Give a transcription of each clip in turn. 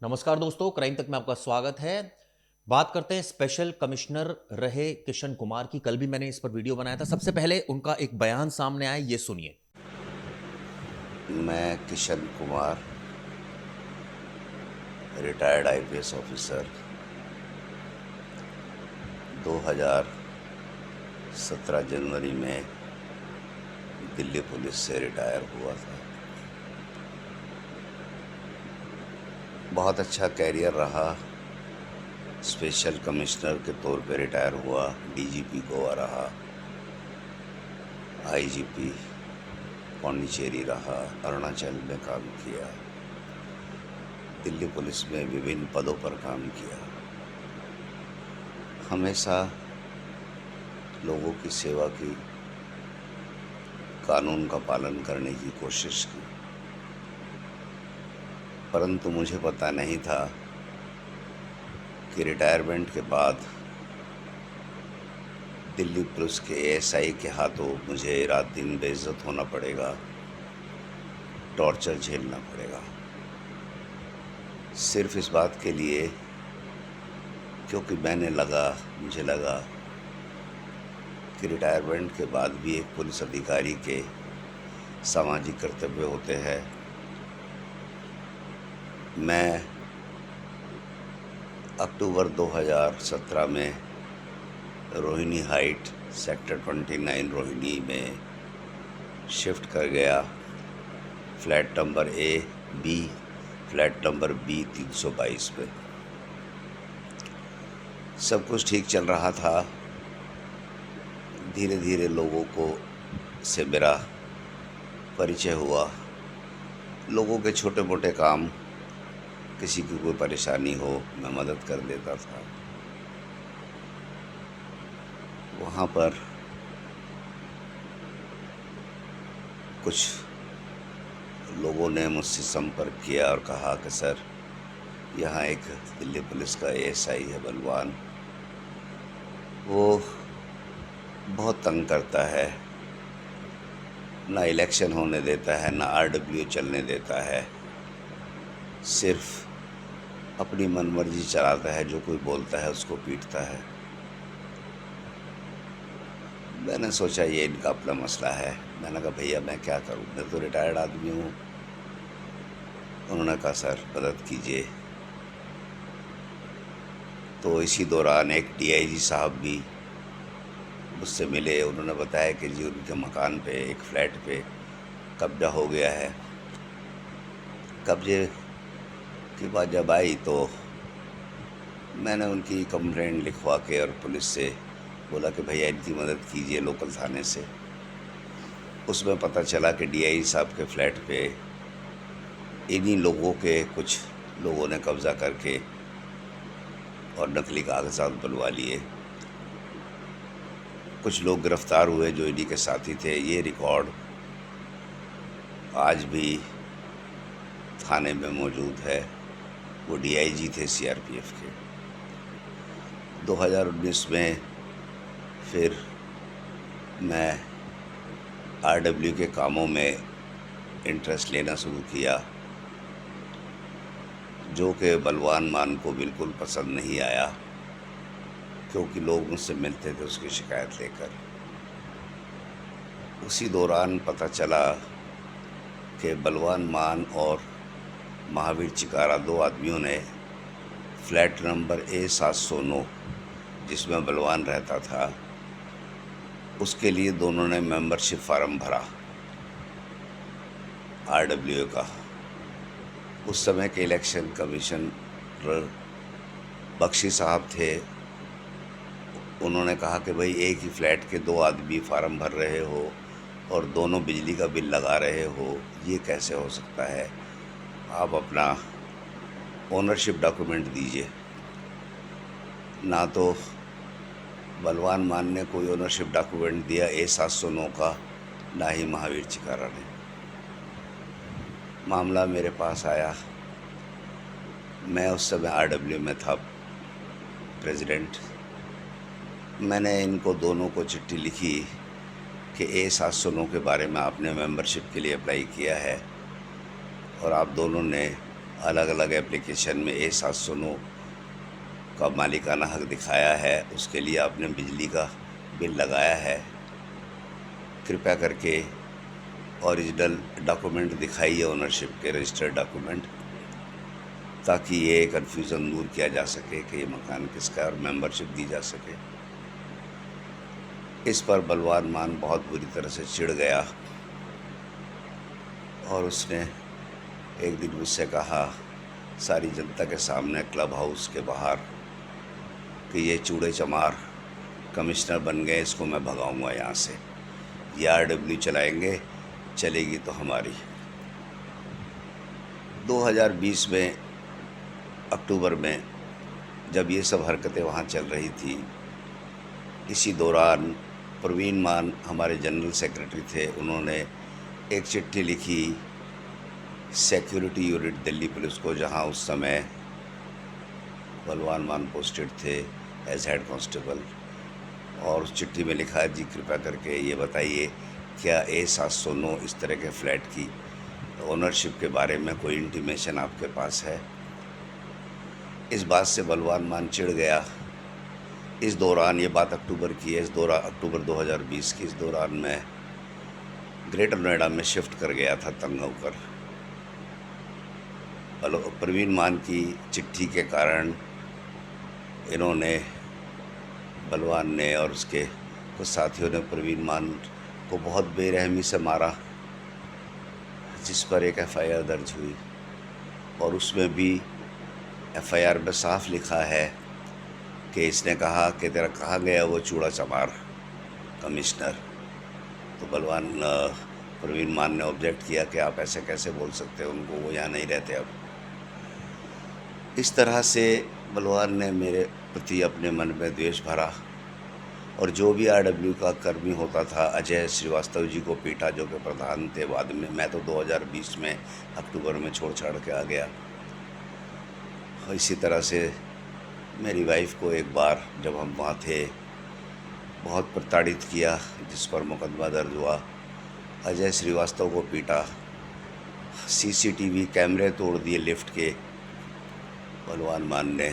नमस्कार दोस्तों, क्राइम तक में आपका स्वागत है। बात करते हैं स्पेशल कमिश्नर रहे किशन कुमार की। कल भी मैंने इस पर वीडियो बनाया था। सबसे पहले उनका एक बयान सामने आया, ये सुनिए। मैं Kishan Kumar, retired IPS officer, 2017 जनवरी में दिल्ली पुलिस से रिटायर हुआ था। बहुत अच्छा कैरियर रहा। स्पेशल कमिश्नर के तौर पे रिटायर हुआ, डीजीपी गोवा रहा, आईजीपी पौंडीचेरी रहा, अरुणाचल में काम किया, दिल्ली पुलिस में विभिन्न पदों पर काम किया। हमेशा लोगों की सेवा की, कानून का पालन करने की कोशिश की, परंतु मुझे पता नहीं था कि रिटायरमेंट के बाद दिल्ली पुलिस के एएसआई के हाथों मुझे रात दिन बेइज्जत होना पड़ेगा, टॉर्चर झेलना पड़ेगा, सिर्फ इस बात के लिए क्योंकि मुझे लगा कि रिटायरमेंट के बाद भी एक पुलिस अधिकारी के सामाजिक कर्तव्य होते हैं। मैं अक्टूबर 2017 में रोहिणी हाइट सेक्टर 29 रोहिणी में शिफ्ट कर गया। Flat number B flat number B 322 पे सब कुछ ठीक चल रहा था। धीरे धीरे लोगों से मेरा परिचय हुआ। लोगों के छोटे मोटे काम, किसी की कोई परेशानी हो, मैं मदद कर देता था। वहाँ पर कुछ लोगों ने मुझसे संपर्क किया और कहा कि सर, यहाँ एक दिल्ली पुलिस का एएसआई है बलवान, वो बहुत तंग करता है, ना इलेक्शन होने देता है, ना आरडब्ल्यू चलने देता है, सिर्फ अपनी मनमर्जी चलाता है, जो कोई बोलता है उसको पीटता है। मैंने सोचा ये इनका अपना मसला है। मैंने कहा भैया मैं क्या करूं, मैं तो रिटायर्ड आदमी हूं। उन्होंने कहा सर मदद कीजिए। तो इसी दौरान एक डीआईजी साहब भी मुझसे मिले। उन्होंने बताया कि जी उनके मकान पे, एक फ्लैट पे कब्जा हो गया है। कब्जे की बात जब आई तो मैंने उनकी कंप्लेंट लिखवा के और पुलिस से बोला कि भैया इनकी मदद कीजिए लोकल थाने से। उसमें पता चला कि डीआईजी साहब के फ्लैट पे इन्हीं लोगों के कुछ लोगों ने कब्ज़ा करके और नकली कागजात बनवा लिए। कुछ लोग गिरफ्तार हुए जो इन्हीं के साथी थे। ये रिकॉर्ड आज भी थाने में मौजूद है। वो डीआईजी थे सीआरपीएफ के। 2019 में फिर मैं आरडब्ल्यू के कामों में इंटरेस्ट लेना शुरू किया, जो कि बलवान मान को बिल्कुल पसंद नहीं आया, क्योंकि लोग मुझसे मिलते थे उसकी शिकायत लेकर। उसी दौरान पता चला कि बलवान मान और महावीर चिकारा, दो आदमियों ने फ्लैट नंबर A709 जिसमें बलवान रहता था, उसके लिए दोनों ने मेंबरशिप फार्म भरा आरडब्ल्यू का। उस समय के इलेक्शन कमिश्नर बख्शी साहब थे। उन्होंने कहा कि भाई एक ही फ्लैट के दो आदमी फार्म भर रहे हो और दोनों बिजली का बिल लगा रहे हो, ये कैसे हो सकता है? आप अपना ओनरशिप डॉक्यूमेंट दीजिए। ना तो बलवान मान ने कोई ओनरशिप डॉक्यूमेंट दिया A709 का, ना ही महावीर चिकारा ने। मामला मेरे पास आया। मैं उस समय आरडब्ल्यू में था प्रेसिडेंट। मैंने इनको दोनों को चिट्ठी लिखी कि A709 के बारे में आपने मेंबरशिप के लिए अप्लाई किया है और आप दोनों ने अलग अलग एप्लीकेशन में A709 का मालिकाना हक दिखाया है, उसके लिए आपने बिजली का बिल लगाया है, कृपया करके ओरिजिनल डॉक्यूमेंट दिखाइए, ओनरशिप के रजिस्टर्ड डॉक्यूमेंट, ताकि ये कन्फ्यूज़न दूर किया जा सके कि ये मकान किसका है और मेंबरशिप दी जा सके। इस पर बलवान मान बहुत बुरी तरह से चिढ़ गया और उसने एक दिन मुझसे कहा सारी जनता के सामने क्लब हाउस के बाहर कि ये चूड़े चमार कमिश्नर बन गए, इसको मैं भगाऊंगा यहाँ से, ये RW चलाएंगे, चलेगी तो हमारी। 2020 में अक्टूबर में जब ये सब हरकतें वहाँ चल रही थी, इसी दौरान प्रवीण मान हमारे जनरल सेक्रेटरी थे, उन्होंने एक चिट्ठी लिखी सिक्योरिटी यूनिट दिल्ली पुलिस को, जहाँ उस समय बलवान मान पोस्टेड थे एज हेड कांस्टेबल, और उस चिट्ठी में लिखा जी कृपया करके ये बताइए क्या A709 इस तरह के फ्लैट की ओनरशिप के बारे में कोई इंटीमेशन आपके पास है। इस बात से बलवान मान चिढ़ गया। इस दौरान, ये बात अक्टूबर की है, इस दौरान अक्टूबर 2020 की, इस दौरान मैं ग्रेटर नोएडा में शिफ्ट कर गया था तंग होकर। प्रवीण मान की चिट्ठी के कारण इन्होंने, बलवान ने और उसके कुछ साथियों ने प्रवीण मान को बहुत बेरहमी से मारा, जिस पर एक FIR दर्ज हुई और उसमें भी FIR में साफ लिखा है कि इसने कहा कि तेरा कहाँ गया वो चूड़ा चमार कमिश्नर। तो प्रवीण मान ने ऑब्जेक्ट किया कि आप ऐसे कैसे बोल सकते हैं उनको, वो यहाँ नहीं रहते अब। इस तरह से बलवान ने मेरे प्रति अपने मन में द्वेष भरा और जो भी RW का कर्मी होता था, अजय श्रीवास्तव जी को पीटा, जो कि प्रधान थे बाद में। मैं तो 2020 में अक्टूबर में छोड़ छाड़ के आ गया। इसी तरह से मेरी वाइफ को एक बार जब हम वहाँ थे बहुत प्रताड़ित किया, जिस पर मुकदमा दर्ज हुआ। अजय श्रीवास्तव को पीटा, CCTV कैमरे तोड़ दिए लिफ्ट के। बलवान मान ने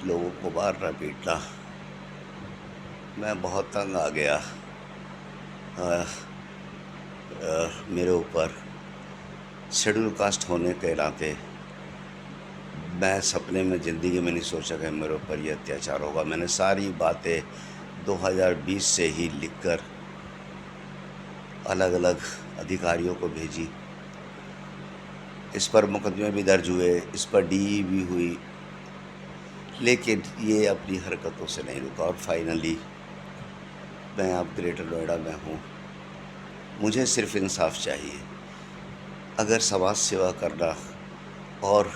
लोगों को मारना पीटना, मैं बहुत तंग आ गया। मेरे ऊपर शेड्यूल कास्ट होने के नाते मैं सपने में ज़िंदगी में नहीं सोचा कि मेरे ऊपर ये अत्याचार होगा। मैंने सारी बातें 2020 से ही लिखकर अलग अलग अधिकारियों को भेजी। इस पर मुकदमे भी दर्ज हुए, इस पर DE भी हुई, लेकिन ये अपनी हरकतों से नहीं रुका और फाइनली मैं अब ग्रेटर नोएडा में हूँ। मुझे सिर्फ इंसाफ चाहिए। अगर समाज सेवा करना और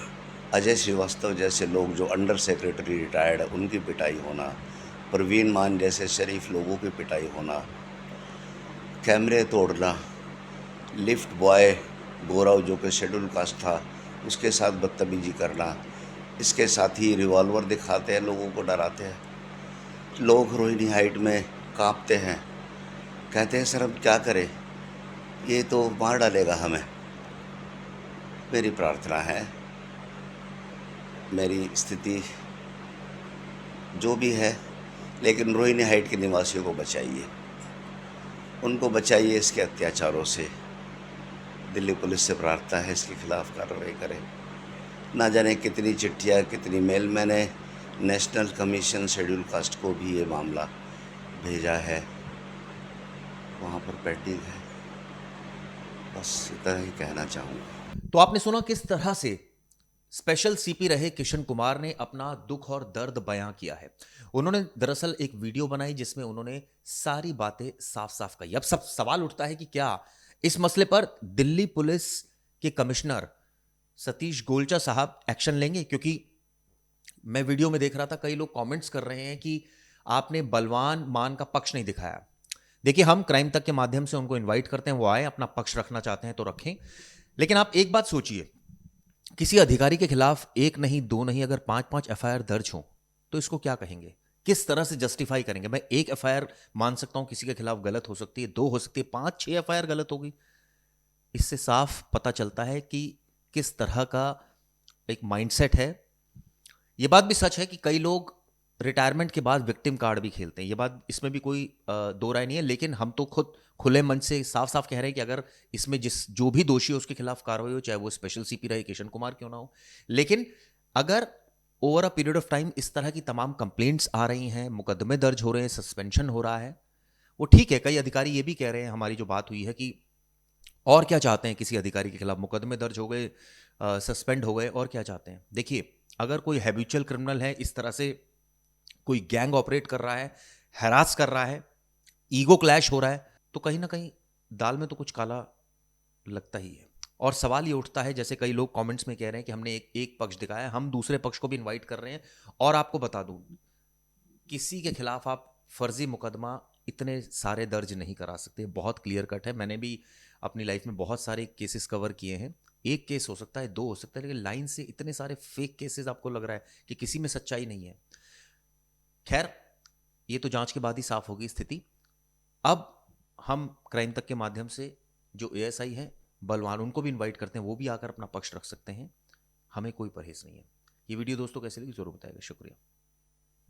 अजय श्रीवास्तव जैसे लोग जो अंडर सेक्रेटरी रिटायर्ड है उनकी पिटाई होना, प्रवीण मान जैसे शरीफ लोगों की पिटाई होना, कैमरे तोड़ना, लिफ्ट बॉय गौरव जो कि शेड्यूल कास्ट था उसके साथ बदतमीजी करना, इसके साथ ही रिवॉल्वर दिखाते हैं, लोगों को डराते हैं। लोग रोहिणी हाइट में कांपते हैं, कहते हैं सर हम क्या करें, ये तो मार डालेगा हमें। मेरी प्रार्थना है, मेरी स्थिति जो भी है, लेकिन रोहिणी हाइट के निवासियों को बचाइए, उनको बचाइए इसके अत्याचारों से। दिल्ली पुलिस से प्रार्थना है इसके खिलाफ कार्रवाई करें। ना जाने कितनी चिट्ठियाँ, कितनी मेल मैंने नेशनल कमीशन शेड्यूल कास्ट को भी ये मामला भेजा है, वहाँ पर पेंडिंग है। बस इतना ही कहना चाहूँगा। तो आपने सुना किस तरह से स्पेशल CP रहे किशन कुमार ने अपना दुख और दर्द बयां किया है। उन्होंने दरअसल एक वीडियो बनाई जिसमें उन्होंने सारी बातें साफ साफ कही। अब सब सवाल उठता है कि क्या इस मसले पर दिल्ली पुलिस के कमिश्नर सतीश गोलचा साहब एक्शन लेंगे, क्योंकि मैं वीडियो में देख रहा था कई लोग कमेंट्स कर रहे हैं कि आपने बलवान मान का पक्ष नहीं दिखाया। देखिए, हम क्राइम तक के माध्यम से उनको इनवाइट करते हैं, वो आए, अपना पक्ष रखना चाहते हैं तो रखें, लेकिन आप एक बात सोचिए, किसी अधिकारी के खिलाफ एक नहीं, दो नहीं, अगर 5-5 FIR दर्ज हो तो इसको क्या कहेंगे, किस तरह से जस्टिफाई करेंगे। मैं एक FIR मान सकता हूं किसी के खिलाफ गलत हो सकती है, 2 हो सकती है, 5-6 FIR गलत होगी। इससे साफ पता चलता है कि किस तरह का एक माइंडसेट है। ये बात भी सच है कि कई लोग रिटायरमेंट के बाद विक्टिम कार्ड भी खेलते हैं, ये बात, इसमें भी कोई दो राय नहीं है। लेकिन हम तो खुद खुले मन से साफ साफ कह रहे हैं कि अगर इसमें जो भी दोषी हो उसके खिलाफ कार्रवाई हो, चाहे वो स्पेशल सीपी रहे किशन कुमार क्यों ना हो। लेकिन अगर over a period of time इस तरह की तमाम कंप्लेंट्स आ रही हैं, मुकदमे दर्ज हो रहे हैं, सस्पेंशन हो रहा है, वो ठीक है। कई अधिकारी ये भी कह रहे हैं, हमारी जो बात हुई है, कि और क्या चाहते हैं, किसी अधिकारी के खिलाफ मुकदमे दर्ज हो गए, सस्पेंड हो गए, और क्या चाहते हैं। देखिए, अगर कोई हैबिचुअल क्रिमिनल है, इस तरह से कोई गैंग ऑपरेट कर रहा है, हैरास कर रहा है, ईगो क्लैश हो रहा है, तो कहीं ना कहीं दाल में तो कुछ काला लगता ही है। और सवाल ये उठता है, जैसे कई लोग कमेंट्स में कह रहे हैं कि हमने एक पक्ष दिखाया, हम दूसरे पक्ष को भी इनवाइट कर रहे हैं। और आपको बता दूं, किसी के खिलाफ आप फर्जी मुकदमा इतने सारे दर्ज नहीं करा सकते, बहुत क्लियर कट है। मैंने भी अपनी लाइफ में बहुत सारे केसेस कवर किए हैं। एक केस हो सकता है, दो हो सकता है, लेकिन लाइन से इतने सारे फेक केसेस आपको लग रहा है कि किसी में सच्चाई नहीं है। खैर, ये तो जांच के बाद ही साफ होगी स्थिति। अब हम क्राइम तक के माध्यम से जो एएसआई हैं बलवान, उनको भी इनवाइट करते हैं, वो भी आकर अपना पक्ष रख सकते हैं। हमें कोई परहेज नहीं है। ये वीडियो दोस्तों कैसे लगी जरूर बताएगा। शुक्रिया।